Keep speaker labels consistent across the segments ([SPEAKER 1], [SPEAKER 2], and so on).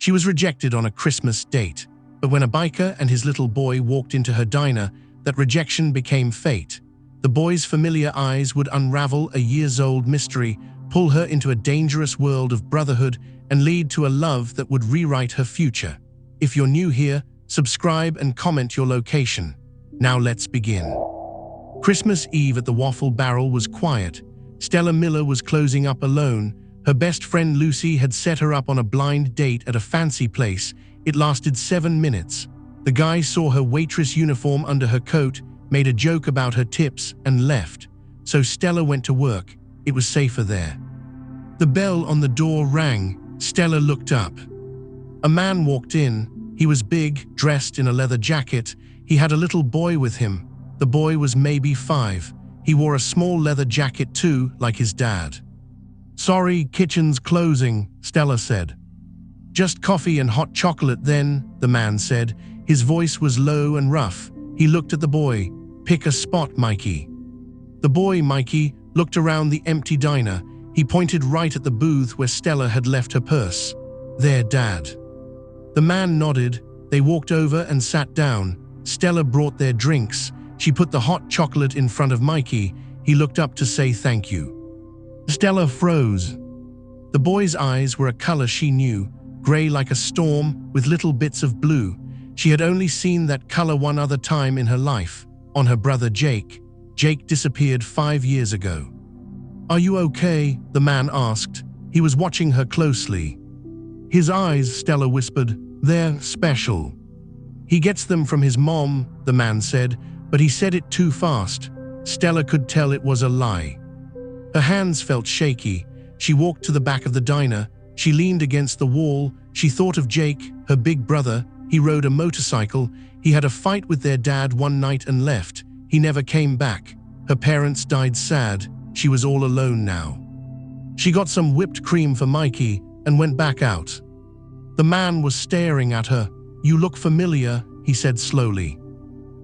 [SPEAKER 1] She was rejected on a Christmas date, but when a biker and his little boy walked into her diner, that rejection became fate. The boy's familiar eyes would unravel a years-old mystery, pull her into a dangerous world of brotherhood, and lead to a love that would rewrite her future. If you're new here, subscribe and comment your location. Now let's begin. Christmas Eve at the Waffle Barrel was quiet. Stella Miller was closing up alone. Her best friend Lucy had set her up on a blind date at a fancy place. It lasted 7 minutes. The guy saw her waitress uniform under her coat, made a joke about her tips, and left. So Stella went to work. It was safer there. The bell on the door rang. Stella looked up. A man walked in. He was big, dressed in a leather jacket. He had a little boy with him. The boy was maybe 5. He wore a small leather jacket too, like his dad. "Sorry, kitchen's closing," Stella said. "Just coffee and hot chocolate then," the man said. His voice was low and rough. He looked at the boy. "Pick a spot, Mikey." The boy, Mikey, looked around the empty diner. He pointed right at the booth where Stella had left her purse. "There, Dad." The man nodded. They walked over and sat down. Stella brought their drinks. She put the hot chocolate in front of Mikey. He looked up to say thank you. Stella froze. The boy's eyes were a color she knew, gray like a storm with little bits of blue. She had only seen that color one other time in her life, on her brother Jake. Jake disappeared 5 years ago. "Are you okay?" the man asked. He was watching her closely. His eyes, Stella whispered, "They're special." "He gets them from his mom," the man said, but he said it too fast. Stella could tell it was a lie. Her hands felt shaky. She walked to the back of the diner. She leaned against the wall. She thought of Jake, her big brother. He rode a motorcycle. He had a fight with their dad one night and left. He never came back. Her parents died sad. She was all alone now. She got some whipped cream for Mikey and went back out. The man was staring at her. "You look familiar," he said slowly.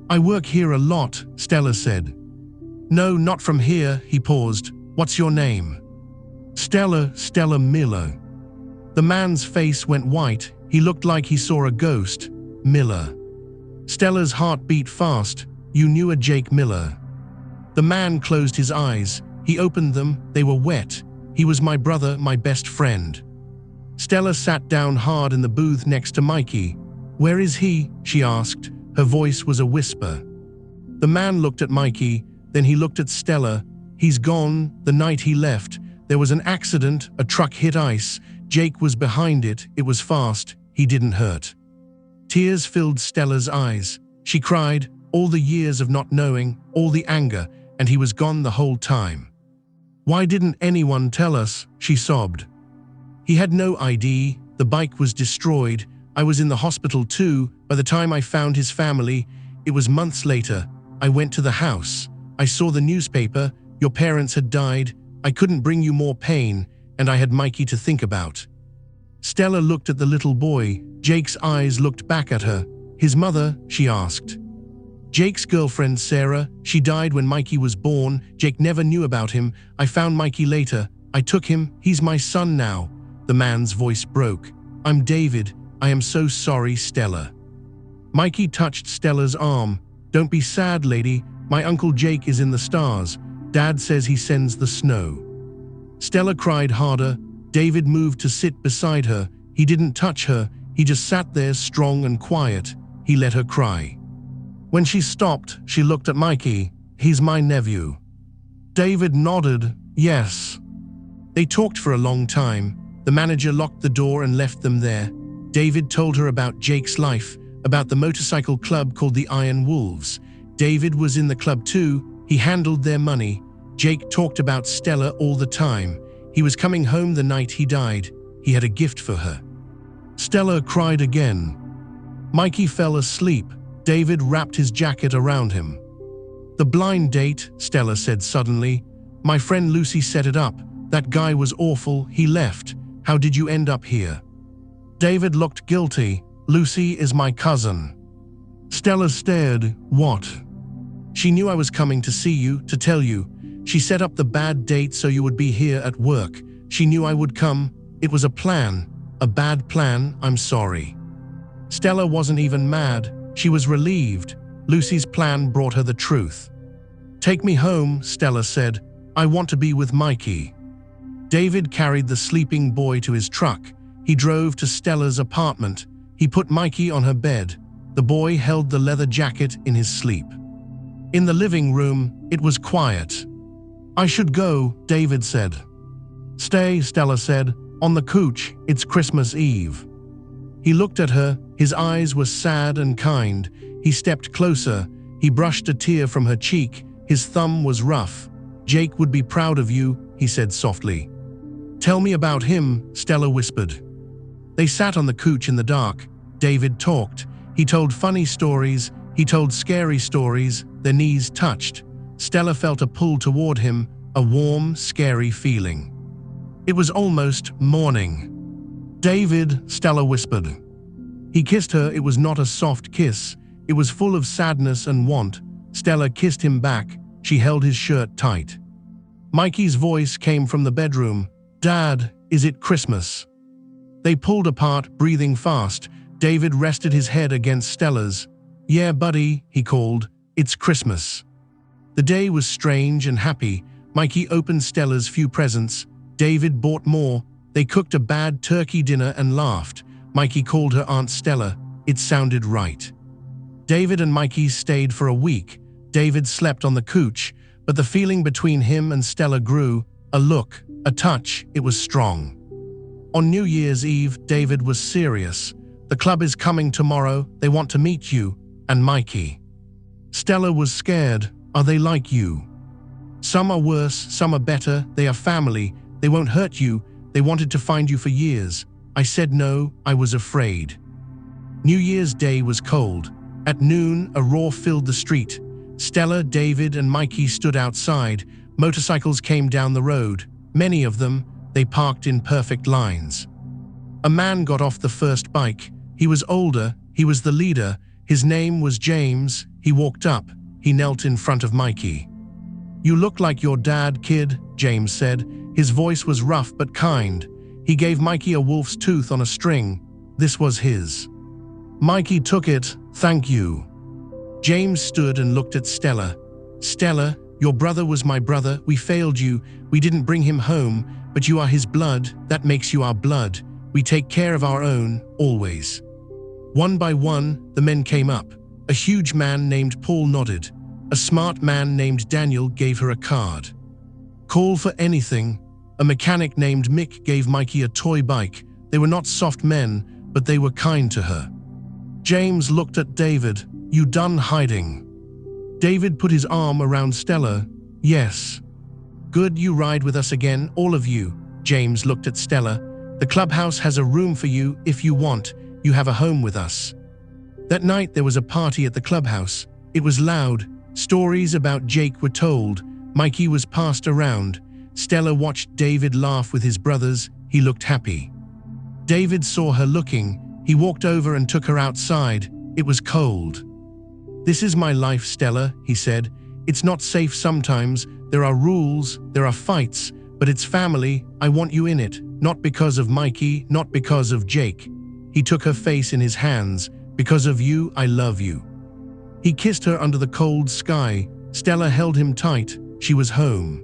[SPEAKER 1] "I work here a lot," Stella said. "No, not from here," he paused. "What's your name?" Stella Miller." The man's face went white. He looked like he saw a ghost. "Miller." Stella's heart beat fast. "You knew a Jake Miller." The man closed his eyes. He opened them. They were wet. "He was my brother, my best friend." Stella sat down hard in the booth next to Mikey. "Where is he?" she asked. Her voice was a whisper. The man looked at Mikey, then he looked at Stella. "He's gone. The night he left, there was an accident. A truck hit ice. Jake was behind it. It was fast. He didn't hurt." Tears filled Stella's eyes. She cried, all the years of not knowing, all the anger, and he was gone the whole time. "Why didn't anyone tell us?" she sobbed. "He had no ID. The bike was destroyed. I was in the hospital too. By the time I found his family, it was months later. I went to the house. I saw the newspaper. Your parents had died. I couldn't bring you more pain, and I had Mikey to think about." Stella looked at the little boy. Jake's eyes looked back at her. "His mother?" she asked. "Jake's girlfriend, Sarah. She died when Mikey was born. Jake never knew about him. I found Mikey later. I took him. He's my son now." The man's voice broke. "I'm David. I am so sorry, Stella." Mikey touched Stella's arm. "Don't be sad, lady. My Uncle Jake is in the stars. Dad says he sends the snow." Stella cried harder. David moved to sit beside her. He didn't touch her. He just sat there strong and quiet. He let her cry. When she stopped, she looked at Mikey. "He's my nephew." David nodded. "Yes." They talked for a long time. The manager locked the door and left them there. David told her about Jake's life, about the motorcycle club called the Iron Wolves. David was in the club too. He handled their money. Jake talked about Stella all the time. He was coming home the night he died. He had a gift for her. Stella cried again. Mikey fell asleep. David wrapped his jacket around him. "The blind date," Stella said suddenly. "My friend Lucy set it up. That guy was awful. He left. How did you end up here?" David looked guilty. "Lucy is my cousin." Stella stared. "What?" "She knew I was coming to see you, to tell you. She set up the bad date so you would be here at work. She knew I would come. It was a plan." "A bad plan, I'm sorry." Stella wasn't even mad. She was relieved. Lucy's plan brought her the truth. "Take me home," Stella said. "I want to be with Mikey." David carried the sleeping boy to his truck. He drove to Stella's apartment. He put Mikey on her bed. The boy held the leather jacket in his sleep. In the living room, it was quiet. "I should go," David said. "Stay," Stella said. "On the couch, it's Christmas Eve." He looked at her. His eyes were sad and kind. He stepped closer. He brushed a tear from her cheek. His thumb was rough. "Jake would be proud of you," he said softly. "Tell me about him," Stella whispered. They sat on the couch in the dark. David talked. He told funny stories. He told scary stories. Their knees touched. Stella felt a pull toward him, a warm, scary feeling. It was almost morning. "David," Stella whispered. He kissed her. It was not a soft kiss. It was full of sadness and want. Stella kissed him back. She held his shirt tight. Mikey's voice came from the bedroom. "Dad, is it Christmas?" They pulled apart, breathing fast. David rested his head against Stella's. "Yeah, buddy," he called. "It's Christmas." The day was strange and happy. Mikey opened Stella's few presents. David bought more. They cooked a bad turkey dinner and laughed. Mikey called her Aunt Stella. It sounded right. David and Mikey stayed for a week. David slept on the couch, but the feeling between him and Stella grew. A look, a touch, it was strong. On New Year's Eve, David was serious. "The club is coming tomorrow. They want to meet you and Mikey." Stella was scared. "Are they like you?" "Some are worse, some are better. They are family. They won't hurt you. They wanted to find you for years." I said no. I was afraid. New Year's Day was cold. At noon, a roar filled the street. Stella, David, and Mikey stood outside. Motorcycles came down the road. Many of them. They parked in perfect lines. A man got off the first bike. He was older. He was the leader. His name was James. He walked up. He knelt in front of Mikey. "You look like your dad, kid," James said. His voice was rough but kind. He gave Mikey a wolf's tooth on a string. This was his. Mikey took it. "Thank you." James stood and looked at Stella. "Stella, your brother was my brother. We failed you. We didn't bring him home, but you are his blood. That makes you our blood. We take care of our own, always." One by one, the men came up. A huge man named Paul nodded. A smart man named Daniel gave her a card. "Call for anything." A mechanic named Mick gave Mikey a toy bike. They were not soft men, but they were kind to her. James looked at David. "You done hiding?" David put his arm around Stella. "Yes." "Good, you ride with us again, all of you." James looked at Stella. "The clubhouse has a room for you if you want. You have a home with us." That night there was a party at the clubhouse. It was loud. Stories about Jake were told. Mikey was passed around. Stella watched David laugh with his brothers. He looked happy. David saw her looking. He walked over and took her outside. It was cold. "This is my life, Stella," he said. "It's not safe sometimes. There are rules, there are fights, but it's family. I want you in it. Not because of Mikey, not because of Jake." He took her face in his hands. "Because of you, I love you." He kissed her under the cold sky. Stella held him tight. She was home.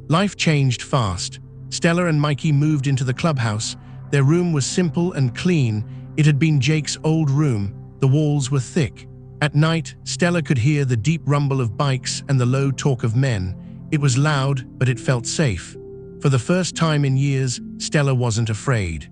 [SPEAKER 1] Life changed fast. Stella and Mikey moved into the clubhouse. Their room was simple and clean. It had been Jake's old room. The walls were thick. At night, Stella could hear the deep rumble of bikes and the low talk of men. It was loud, but it felt safe. For the first time in years, Stella wasn't afraid.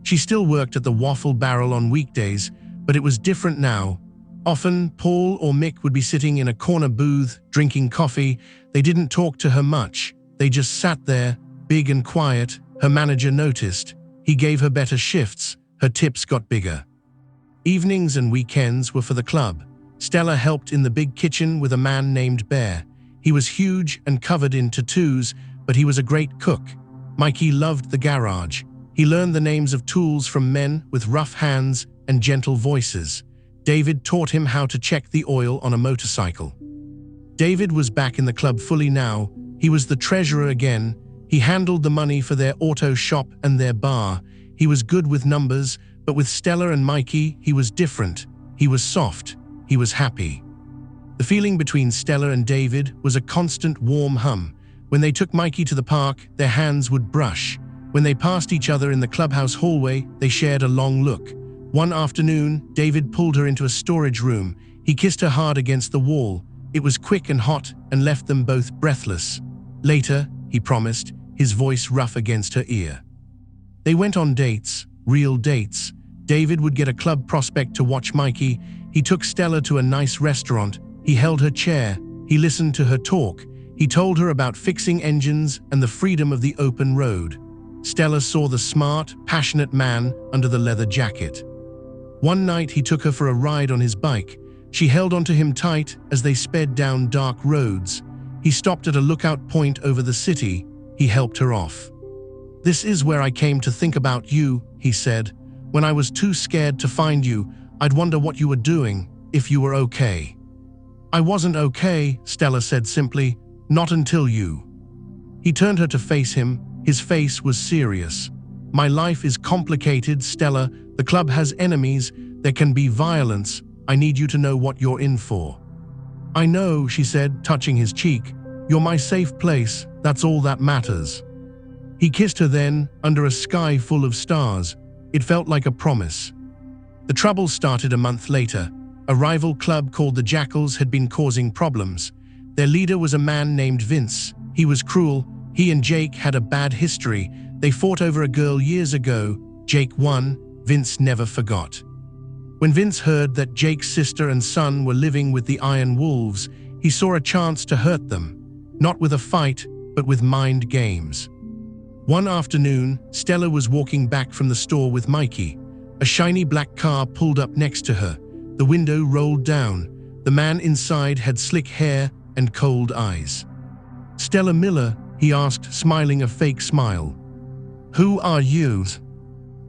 [SPEAKER 1] She still worked at the Waffle Barrel on weekdays, but it was different now. Often, Paul or Mick would be sitting in a corner booth, drinking coffee. They didn't talk to her much. They just sat there, big and quiet. Her manager noticed. He gave her better shifts. Her tips got bigger. Evenings and weekends were for the club. Stella helped in the big kitchen with a man named Bear. He was huge and covered in tattoos, but he was a great cook. Mikey loved the garage. He learned the names of tools from men with rough hands and gentle voices. David taught him how to check the oil on a motorcycle. David was back in the club fully now. He was the treasurer again. He handled the money for their auto shop and their bar. He was good with numbers, but with Stella and Mikey, he was different. He was soft. He was happy. The feeling between Stella and David was a constant warm hum. When they took Mikey to the park, their hands would brush. When they passed each other in the clubhouse hallway, they shared a long look. One afternoon, David pulled her into a storage room. He kissed her hard against the wall. It was quick and hot and left them both breathless. Later, he promised, his voice rough against her ear. They went on dates, real dates. David would get a club prospect to watch Mikey. He took Stella to a nice restaurant. He held her chair. He listened to her talk. He told her about fixing engines and the freedom of the open road. Stella saw the smart, passionate man under the leather jacket. One night he took her for a ride on his bike. She held onto him tight as they sped down dark roads. He stopped at a lookout point over the city. He helped her off. "This is where I came to think about you," he said. "When I was too scared to find you, I'd wonder what you were doing, if you were okay." "I wasn't okay," Stella said simply. "Not until you." He turned her to face him. His face was serious. "My life is complicated, Stella. The club has enemies. There can be violence. I need you to know what you're in for." "I know," she said, touching his cheek. "You're my safe place. That's all that matters." He kissed her then, under a sky full of stars. It felt like a promise. The trouble started a month later. A rival club called the Jackals had been causing problems. Their leader was a man named Vince. He was cruel. He and Jake had a bad history. They fought over a girl years ago. Jake won. Vince never forgot. When Vince heard that Jake's sister and son were living with the Iron Wolves, he saw a chance to hurt them. Not with a fight, but with mind games. One afternoon, Stella was walking back from the store with Mikey. A shiny black car pulled up next to her. The window rolled down. The man inside had slick hair and cold eyes. "Stella Miller?" he asked, smiling a fake smile. "Who are you?"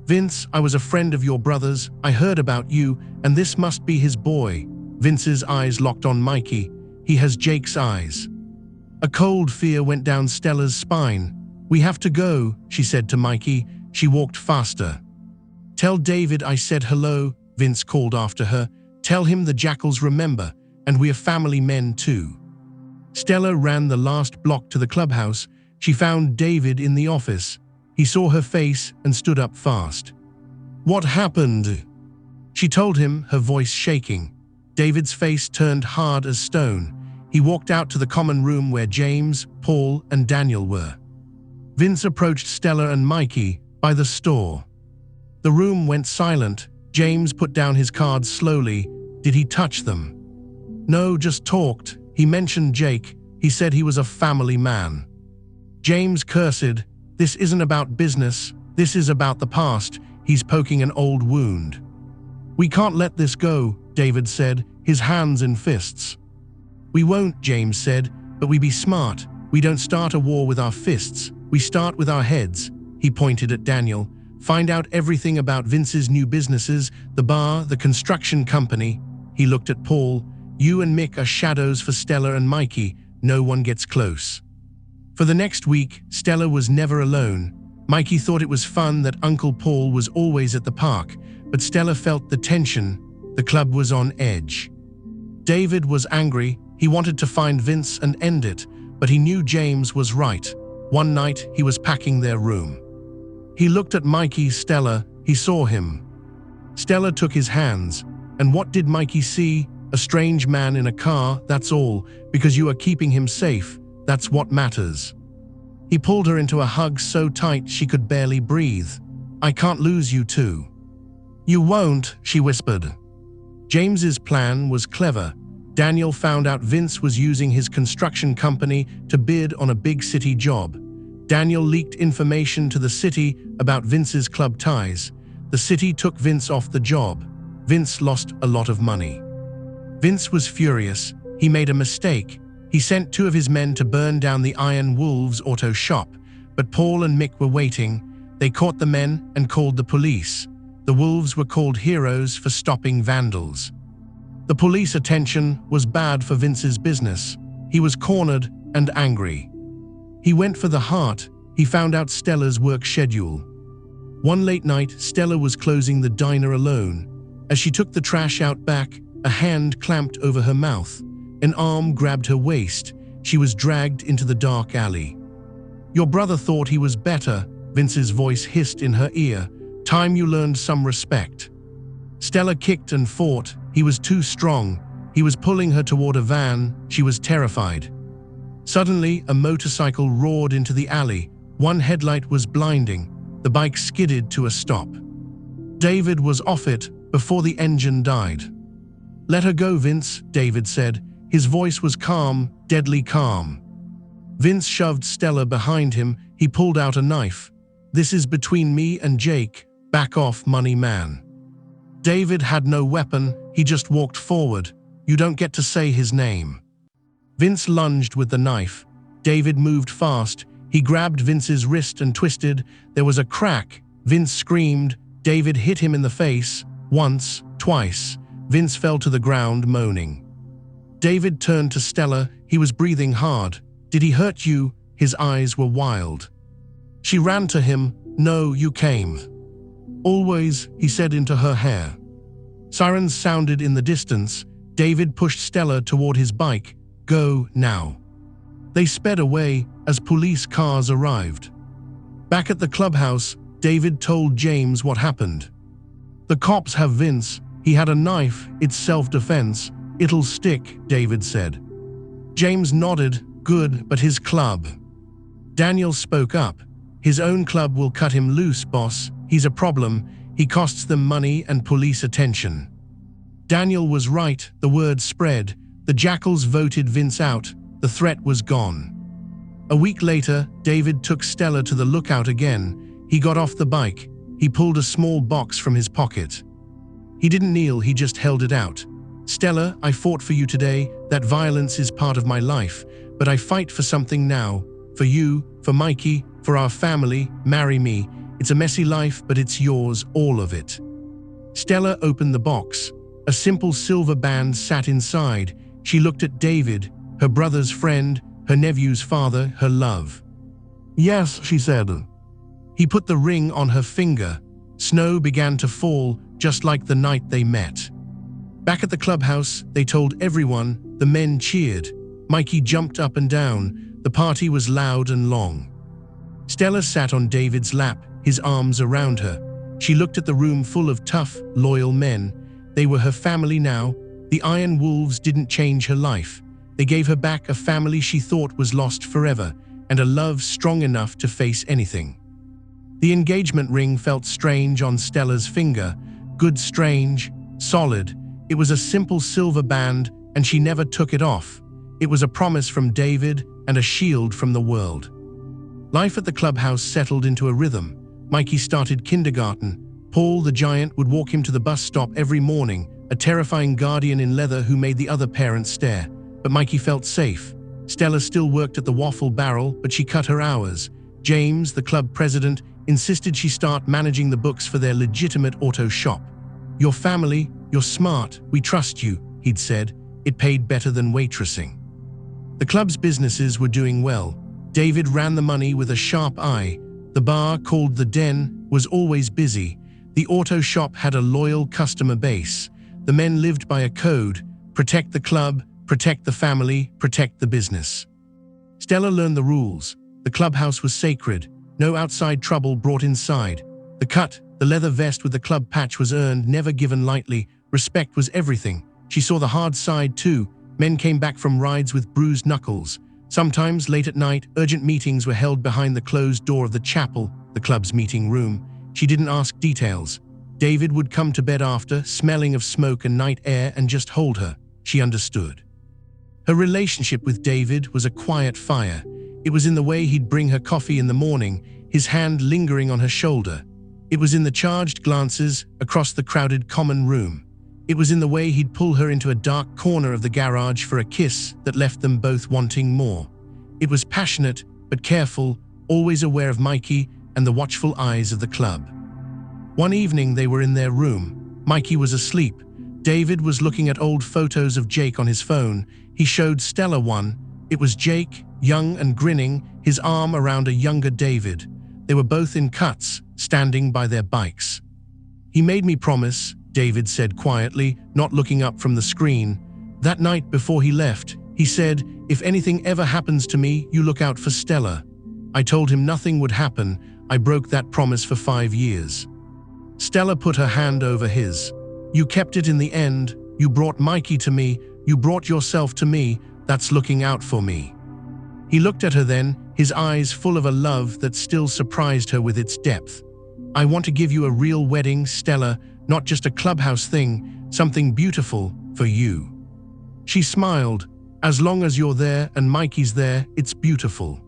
[SPEAKER 1] "Vince, I was a friend of your brother's. I heard about you, and this must be his boy." Vince's eyes locked on Mikey. "He has Jake's eyes." A cold fear went down Stella's spine. "We have to go," she said to Mikey. She walked faster. "Tell David I said hello," Vince called after her. "Tell him the Jackals remember, and we are family men too." Stella ran the last block to the clubhouse. She found David in the office. He saw her face and stood up fast. "What happened?" She told him, her voice shaking. David's face turned hard as stone. He walked out to the common room where James, Paul, and Daniel were. Vince approached Stella and Mikey by the store. The room went silent. James put down his cards slowly. Did he touch them? No, just talked. He mentioned Jake. He said he was a family man. James cursed. "This isn't about business. This is about the past." He's poking an old wound. "We can't let this go," David said, his hands in fists. "We won't," James said, "but we be smart. We don't start a war with our fists. We start with our heads." He pointed at Daniel. "Find out everything about Vince's new businesses, the bar, the construction company." He looked at Paul. "You and Mick are shadows for Stella and Mikey. No one gets close." For the next week, Stella was never alone. Mikey thought it was fun that Uncle Paul was always at the park, but Stella felt the tension. The club was on edge. David was angry. He wanted to find Vince and end it, but he knew James was right. One night, he was packing their room. He looked at Mikey, Stella. He saw him. Stella took his hands. And what did Mikey see? A strange man in a car, that's all. Because you are keeping him safe. That's what matters. He pulled her into a hug so tight she could barely breathe. "I can't lose you too." "You won't," she whispered. James's plan was clever. Daniel found out Vince was using his construction company to bid on a big city job. Daniel leaked information to the city about Vince's club ties. The city took Vince off the job. Vince lost a lot of money. Vince was furious. He made a mistake. He sent 2 of his men to burn down the Iron Wolves auto shop, but Paul and Mick were waiting. They caught the men and called the police. The Wolves were called heroes for stopping vandals. The police attention was bad for Vince's business. He was cornered and angry. He went for the heart. He found out Stella's work schedule. One late night, Stella was closing the diner alone. As she took the trash out back, a hand clamped over her mouth. An arm grabbed her waist. She was dragged into the dark alley. "Your brother thought he was better," Vince's voice hissed in her ear. "Time you learned some respect." Stella kicked and fought. He was too strong. He was pulling her toward a van. She was terrified. Suddenly, a motorcycle roared into the alley. One headlight was blinding. The bike skidded to a stop. David was off it before the engine died. "Let her go, Vince," David said. His voice was calm, deadly calm. Vince shoved Stella behind him. He pulled out a knife. "This is between me and Jake. Back off, money man." David had no weapon. He just walked forward. "You don't get to say his name." Vince lunged with the knife. David moved fast. He grabbed Vince's wrist and twisted. There was a crack. Vince screamed. David hit him in the face. Once, twice. Vince fell to the ground, moaning. David turned to Stella. He was breathing hard. "Did he hurt you?" His eyes were wild. She ran to him. "No, you came." "Always," he said into her hair. Sirens sounded in the distance. David pushed Stella toward his bike. "Go, now." They sped away as police cars arrived. Back at the clubhouse, David told James what happened. "The cops have Vince. He had a knife. It's self-defense. It'll stick," David said. James nodded. "Good, but his club." Daniel spoke up. "His own club will cut him loose, boss. He's a problem. He costs them money and police attention." Daniel was right. The word spread. The jackals voted Vince out. The threat was gone. A week later, David took Stella to the lookout again. He got off the bike. He pulled a small box from his pocket. He didn't kneel, he just held it out. "Stella, I fought for you today. That violence is part of my life. But I fight for something now. For you, for Mikey, for our family. Marry me. It's a messy life, but it's yours, all of it." Stella opened the box. A simple silver band sat inside. She looked at David, her brother's friend, her nephew's father, her love. "Yes," she said. He put the ring on her finger. Snow began to fall, just like the night they met. Back at the clubhouse, they told everyone. The men cheered. Mikey jumped up and down. The party was loud and long. Stella sat on David's lap, his arms around her. She looked at the room full of tough, loyal men. They were her family now. The Iron Wolves didn't change her life. They gave her back a family she thought was lost forever, and a love strong enough to face anything. The engagement ring felt strange on Stella's finger. Good, strange, solid. It was a simple silver band, and she never took it off. It was a promise from David and a shield from the world. Life at the clubhouse settled into a rhythm. Mikey started kindergarten. Paul, the giant, would walk him to the bus stop every morning, a terrifying guardian in leather who made the other parents stare. But Mikey felt safe. Stella still worked at the Waffle Barrel, but she cut her hours. James, the club president, insisted she start managing the books for their legitimate auto shop. "Your family, you're smart, we trust you," he'd said. It paid better than waitressing. The club's businesses were doing well. David ran the money with a sharp eye. The bar, called The Den, was always busy. The auto shop had a loyal customer base. The men lived by a code: protect the club, protect the family, protect the business. Stella learned the rules. The clubhouse was sacred. No outside trouble brought inside. The cut, the leather vest with the club patch was earned, never given lightly. Respect was everything. She saw the hard side too. Men came back from rides with bruised knuckles. Sometimes, late at night, urgent meetings were held behind the closed door of the chapel, the club's meeting room. She didn't ask details. David would come to bed after, smelling of smoke and night air, and just hold her. She understood. Her relationship with David was a quiet fire. It was in the way he'd bring her coffee in the morning, his hand lingering on her shoulder. It was in the charged glances across the crowded common room. It was in the way he'd pull her into a dark corner of the garage for a kiss that left them both wanting more. It was passionate but careful, always aware of Mikey and the watchful eyes of the club. One evening they were in their room. Mikey was asleep. David was looking at old photos of Jake on his phone. He showed Stella one. It was Jake, young and grinning, his arm around a younger David. They were both in cuts, standing by their bikes. "He made me promise," David said quietly, not looking up from the screen. "That night before he left, he said, 'If anything ever happens to me, you look out for Stella.' I told him nothing would happen. I broke that promise for 5 years." Stella put her hand over his. "You kept it in the end. You brought Mikey to me. You brought yourself to me. That's looking out for me." He looked at her then, his eyes full of a love that still surprised her with its depth. "I want to give you a real wedding, Stella, not just a clubhouse thing, something beautiful for you." She smiled. "As long as you're there and Mikey's there, it's beautiful."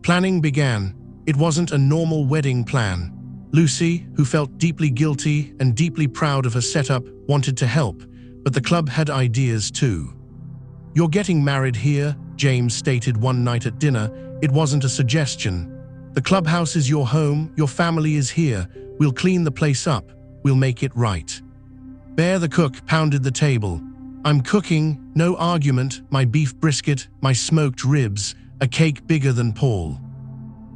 [SPEAKER 1] Planning began. It wasn't a normal wedding plan. Lucy, who felt deeply guilty and deeply proud of her setup, wanted to help, but the club had ideas too. "You're getting married here," James stated one night at dinner. It wasn't a suggestion. "The clubhouse is your home, your family is here. We'll clean the place up. We'll make it right." Bear the cook pounded the table. "I'm cooking, no argument, my beef brisket, my smoked ribs, a cake bigger than Paul."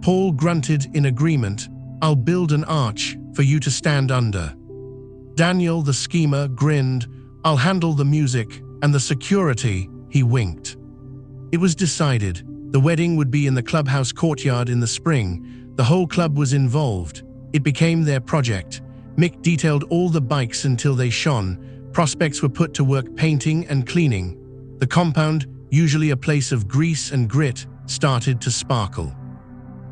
[SPEAKER 1] Paul grunted in agreement. "I'll build an arch for you to stand under." Daniel, the schemer, grinned. "I'll handle the music and the security," he winked. It was decided. The wedding would be in the clubhouse courtyard in the spring. The whole club was involved. It became their project. Mick detailed all the bikes until they shone. Prospects were put to work painting and cleaning. The compound, usually a place of grease and grit, started to sparkle.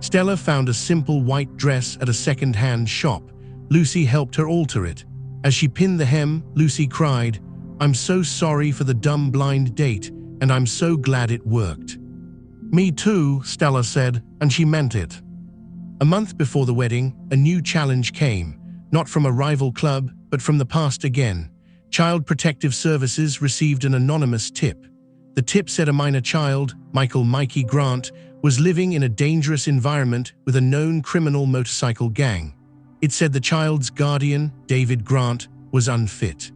[SPEAKER 1] Stella found a simple white dress at a second-hand shop. Lucy helped her alter it. As she pinned the hem, Lucy cried, "I'm so sorry for the dumb blind date, and I'm so glad it worked." "Me too," Stella said, and she meant it. A month before the wedding, a new challenge came, not from a rival club, but from the past again. Child Protective Services received an anonymous tip. The tip said a minor child, Mikey Grant, was living in a dangerous environment with a known criminal motorcycle gang. It said the child's guardian, David Grant, was unfit.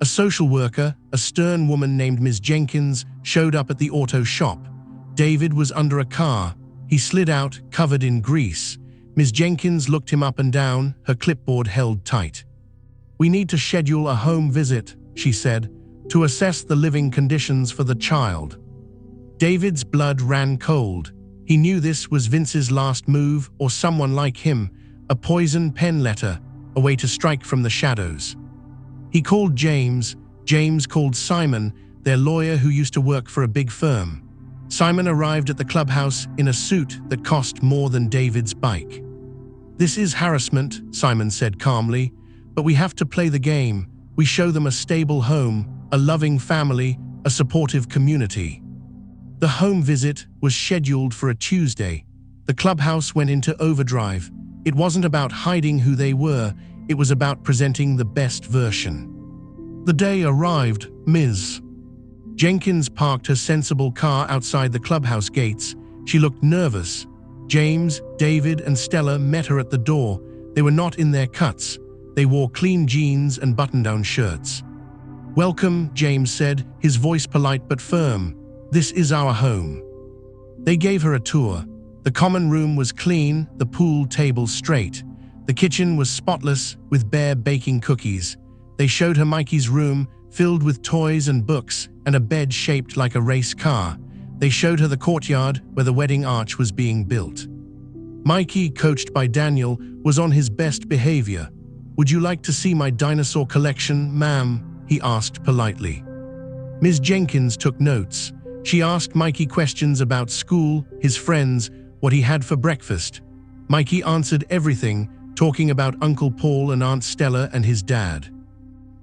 [SPEAKER 1] A social worker, a stern woman named Ms. Jenkins, showed up at the auto shop. David was under a car. He slid out, covered in grease. Ms. Jenkins looked him up and down, her clipboard held tight. "We need to schedule a home visit," she said, "to assess the living conditions for the child." David's blood ran cold. He knew this was Vince's last move, or someone like him, a poison pen letter, a way to strike from the shadows. He called James. James called Simon, their lawyer who used to work for a big firm. Simon arrived at the clubhouse in a suit that cost more than David's bike. "This is harassment," Simon said calmly, "but we have to play the game. We show them a stable home, a loving family, a supportive community." The home visit was scheduled for a Tuesday. The clubhouse went into overdrive. It wasn't about hiding who they were, it was about presenting the best version. The day arrived. Ms. Jenkins parked her sensible car outside the clubhouse gates. She looked nervous. James, David, and Stella met her at the door. They were not in their cuts. They wore clean jeans and button-down shirts. "Welcome," James said, his voice polite but firm. "This is our home." They gave her a tour. The common room was clean, the pool table straight. The kitchen was spotless, with bare baking cookies. They showed her Mikey's room, filled with toys and books, and a bed shaped like a race car. They showed her the courtyard where the wedding arch was being built. Mikey, coached by Daniel, was on his best behavior. "Would you like to see my dinosaur collection, ma'am?" he asked politely. Ms. Jenkins took notes. She asked Mikey questions about school, his friends, what he had for breakfast. Mikey answered everything, talking about Uncle Paul and Aunt Stella and his dad.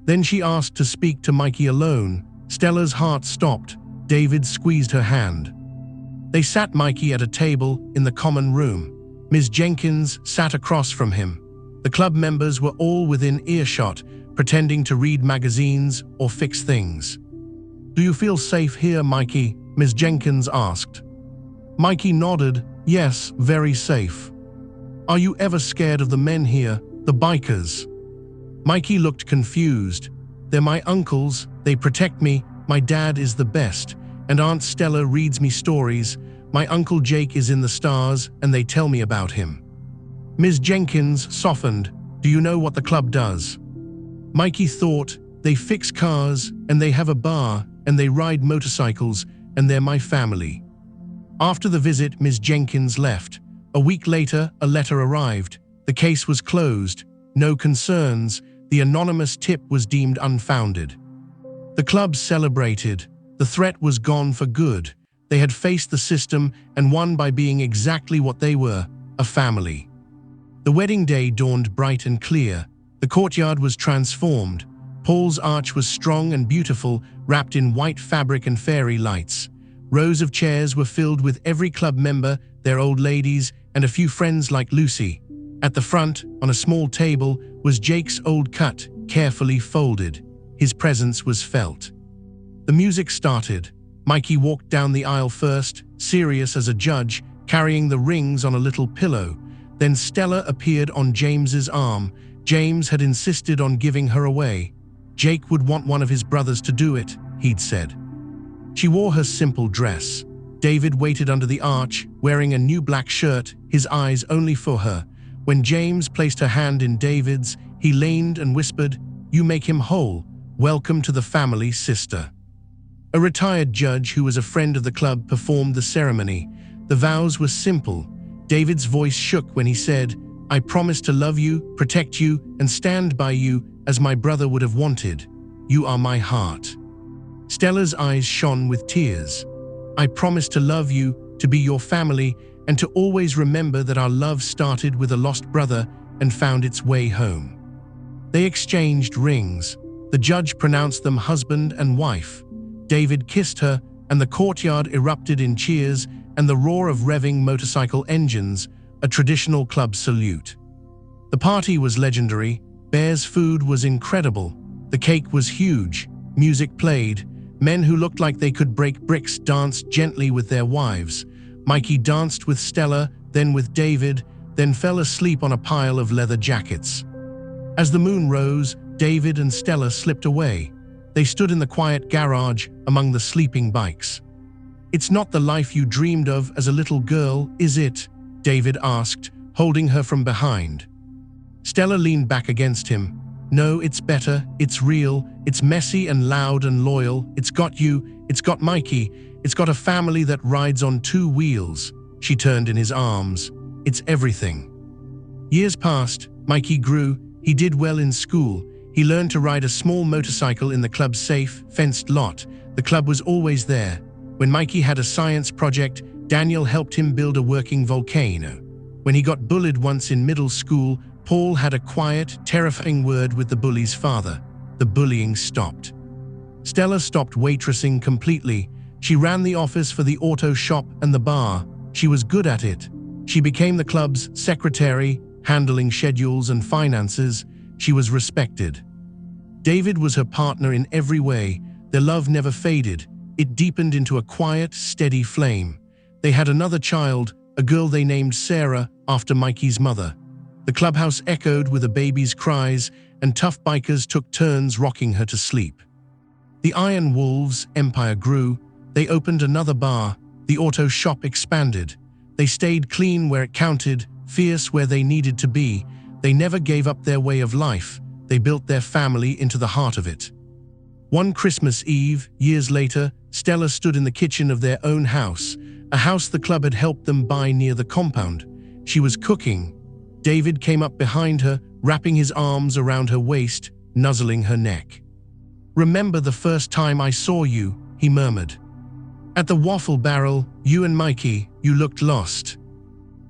[SPEAKER 1] Then she asked to speak to Mikey alone. Stella's heart stopped. David squeezed her hand. They sat Mikey at a table in the common room. Ms. Jenkins sat across from him. The club members were all within earshot, pretending to read magazines or fix things. "Do you feel safe here, Mikey?" Ms. Jenkins asked. Mikey nodded. "Yes, very safe." "Are you ever scared of the men here, the bikers?" Mikey looked confused. "They're my uncles, they protect me, my dad is the best, and Aunt Stella reads me stories. My Uncle Jake is in the stars, and they tell me about him." Ms. Jenkins softened. Do you know what the club does? Mikey thought, they fix cars, and they have a bar, and they ride motorcycles, and they're my family. After the visit, Ms. Jenkins left. A week later, a letter arrived. The case was closed. No concerns. The anonymous tip was deemed unfounded. The club celebrated. The threat was gone for good. They had faced the system and won by being exactly what they were, a family. The wedding day dawned bright and clear. The courtyard was transformed. Paul's arch was strong and beautiful, wrapped in white fabric and fairy lights. Rows of chairs were filled with every club member, their old ladies, and a few friends like Lucy. At the front, on a small table, was Jake's old cut, carefully folded. His presence was felt. The music started. Mikey walked down the aisle first, serious as a judge, carrying the rings on a little pillow. Then Stella appeared on James's arm. James had insisted on giving her away. Jake would want one of his brothers to do it, he'd said. She wore her simple dress. David waited under the arch, wearing a new black shirt, his eyes only for her. When James placed her hand in David's, he leaned and whispered, "You make him whole. Welcome to the family, sister." A retired judge who was a friend of the club performed the ceremony. The vows were simple. David's voice shook when he said, "I promise to love you, protect you, and stand by you as my brother would have wanted. You are my heart." Stella's eyes shone with tears. "I promise to love you, to be your family, and to always remember that our love started with a lost brother and found its way home." They exchanged rings. The judge pronounced them husband and wife. David kissed her, and the courtyard erupted in cheers and the roar of revving motorcycle engines, a traditional club salute. The party was legendary. Bear's food was incredible. The cake was huge. Music played. Men who looked like they could break bricks danced gently with their wives. Mikey danced with Stella, then with David, then fell asleep on a pile of leather jackets. As the moon rose, David and Stella slipped away. They stood in the quiet garage among the sleeping bikes. "It's not the life you dreamed of as a little girl, is it?" David asked, holding her from behind. Stella leaned back against him. "No, it's better, it's real, it's messy and loud and loyal. It's got you, it's got Mikey, it's got a family that rides on two wheels." She turned in his arms. "It's everything." Years passed. Mikey grew. He did well in school. He learned to ride a small motorcycle in the club's safe, fenced lot. The club was always there. When Mikey had a science project, Daniel helped him build a working volcano. When he got bullied once in middle school, Paul had a quiet, terrifying word with the bully's father. The bullying stopped. Stella stopped waitressing completely. She ran the office for the auto shop and the bar. She was good at it. She became the club's secretary, handling schedules and finances. She was respected. David was her partner in every way. Their love never faded. It deepened into a quiet, steady flame. They had another child, a girl they named Sarah, after Mikey's mother. The clubhouse echoed with a baby's cries, and tough bikers took turns rocking her to sleep. The Iron Wolves' empire grew. They opened another bar. The auto shop expanded. They stayed clean where it counted, fierce where they needed to be. They never gave up their way of life. They built their family into the heart of it. One Christmas Eve, years later, Stella stood in the kitchen of their own house, a house the club had helped them buy near the compound. She was cooking. David came up behind her, wrapping his arms around her waist, nuzzling her neck. "Remember the first time I saw you," he murmured. "At the waffle barrel, you and Mikey, you looked lost."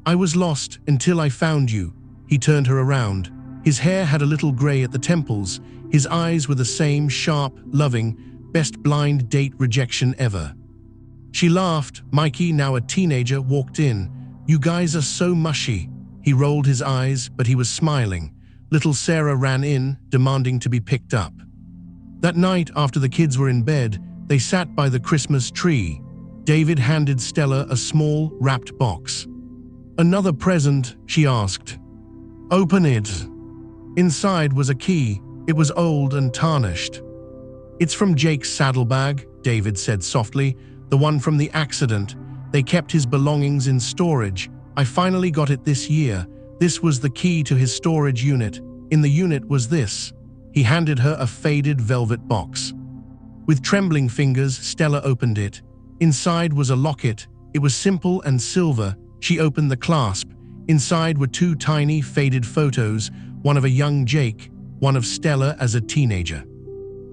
[SPEAKER 1] "I was lost until I found you." He turned her around. His hair had a little gray at the temples. His eyes were the same sharp, loving, best blind date rejection ever. She laughed. Mikey, now a teenager, walked in. "You guys are so mushy." He rolled his eyes, but he was smiling. Little Sarah ran in, demanding to be picked up. That night, after the kids were in bed, they sat by the Christmas tree. David handed Stella a small, wrapped box. "Another present?" she asked. "Open it." Inside was a key. It was old and tarnished. "It's from Jake's saddlebag," David said softly, "the one from the accident. They kept his belongings in storage. I finally got it this year. This was the key to his storage unit. In the unit was this. He handed her a faded velvet box. With trembling fingers, Stella opened it. Inside was a locket. It was simple and silver. She opened the clasp. Inside were two tiny, faded photos, one of a young Jake, one of Stella as a teenager.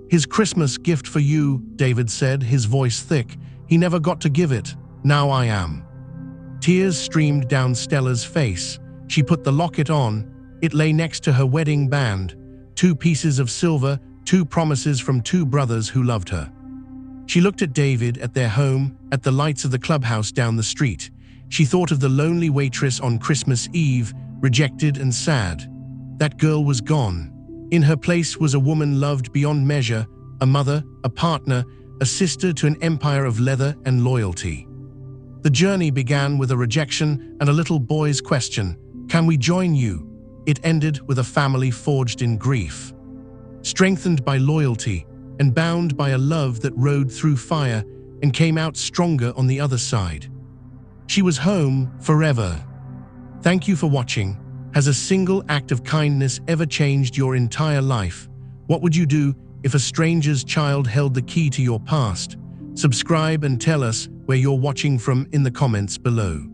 [SPEAKER 1] "His Christmas gift for you," David said, his voice thick. "He never got to give it. Now I am." Tears streamed down Stella's face. She put the locket on. It lay next to her wedding band. 2 pieces of silver, 2 promises from 2 brothers who loved her. She looked at David, at their home, at the lights of the clubhouse down the street. She thought of the lonely waitress on Christmas Eve, rejected and sad. That girl was gone. In her place was a woman loved beyond measure, a mother, a partner, a sister to an empire of leather and loyalty. The journey began with a rejection and a little boy's question, "Can we join you?" It ended with a family forged in grief, strengthened by loyalty and bound by a love that rode through fire and came out stronger on the other side. She was home forever. Thank you for watching. Has a single act of kindness ever changed your entire life? What would you do if a stranger's child held the key to your past? Subscribe and tell us where you're watching from in the comments below.